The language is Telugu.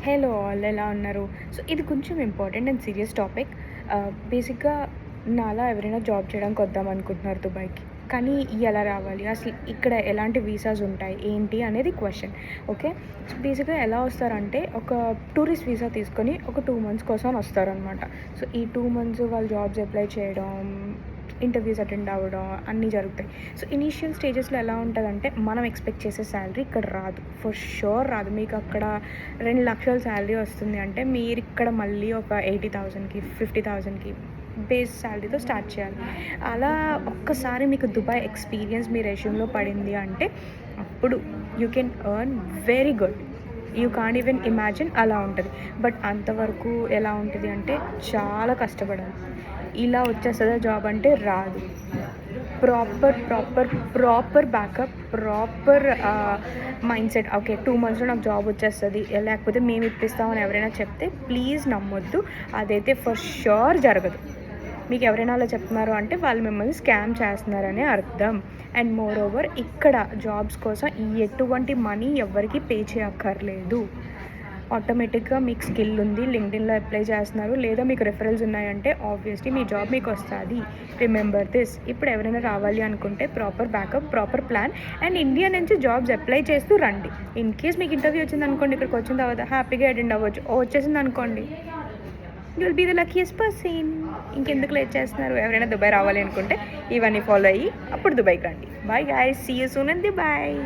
హలో ఆల్ ఎలా ఉన్నారు? సో, ఇది కొంచెం ఇంపార్టెంట్ అండ్ సీరియస్ టాపిక్. బేసిక్‌గా నాలా ఎవరైనా జాబ్ చేయడానికి వద్దామనుకుంటున్నారు దుబాయ్‌కి. కానీ ఎలా రావాలి? అసలు ఇక్కడ ఎలాంటి వీసాస్ ఉంటాయి? ఏంటి? అనేది క్వెషన్. ఓకే. సో, బేసిక్‌గా ఎలా వస్తారంటే ఒక టూరిస్ట్ వీసా తీసుకొని ఒక 2 మంత్స్ కోసం వస్తారనమాట. సో, ఈ 2 మంత్స్ వాళ్ళు జాబ్స్ అప్లై చేయడం, ఇంటర్వ్యూస్ అటెండ్ అవ్వడం అన్నీ జరుగుతాయి. సో, ఇనీషియల్ స్టేజెస్‌లో ఎలా ఉంటదంటే మనం ఎక్స్‌పెక్ట్ చేసే సాలరీ ఇక్కడ రాదు. ఫర్ ష్యూర్ రాదు. మీకు అక్కడ 2,00,000 సాలరీ వస్తుంది అంటే మీరిక్కడ మళ్ళీ ఒక 80,000కి, 50,000కి బేస్ సాలరీతో స్టార్ట్ చేయాలి. అలా ఒక్కసారి మీకు దుబాయ్ ఎక్స్‌పీరియన్స్ మీ రెజ్యూమ్‌లో పడింది అంటే అప్పుడు you can earn very good. You can't even imagine అలా ఉంటది. బట్ అంతవరకు ఎలా ఉంటది అంటే చాలా కష్టపడాలి. ఇలా వచ్చేస్తదా జాబ్ అంటే రాదు. Proper backup, mind set. Okay, 2 మంత్స్‌లో నాకు జాబ్ వచ్చేస్తది. లేకపోతే మేము ఇప్పిస్తామని ఎవరైనా చెప్తే ప్లీజ్ నమ్మొద్దు. అదైతే ఫర్ ష్యూర్ జరగదు. మీకు ఎవరైనా అలా చెప్తున్నారు అంటే వాళ్ళు మిమ్మల్ని స్కామ్ చేస్తున్నారనే అర్థం. అండ్ మోర్ ఓవర్ ఇక్కడ జాబ్స్ కోసం ఎటువంటి మనీ ఎవ్వరికీ పే చేయక్కర్లేదు. ఆటోమేటిక్గా మీకు స్కిల్ ఉంది, లింక్డ్ఇన్‌లో అప్లై చేస్తున్నారు, లేదా మీకు రిఫరల్స్ ఉన్నాయంటే ఆబ్వియస్లీ మీ జాబ్ మీకు వస్తుంది. Remember this. ఇప్పుడు ఎవరైనా రావాలి అనుకుంటే proper backup, proper plan and India నుంచి జాబ్స్ అప్లై చేస్తూ రండి. ఇన్ కేస్ మీకు ఇంటర్వ్యూ వచ్చింది అనుకోండి, ఇక్కడికి వచ్చిన తర్వాత హ్యాపీగా అటెండ్ అవ్వచ్చు. వచ్చేసింది అనుకోండి, you will be the luckiest person. ఇంకెందుకు లేట్ చేస్తున్నారు? ఎవరైనా దుబాయ్ రావాలి అనుకుంటే ఇవన్నీ ఫాలో అయ్యి అప్పుడు దుబాయ్కి రండి. Bye guys, see you soon in Dubai.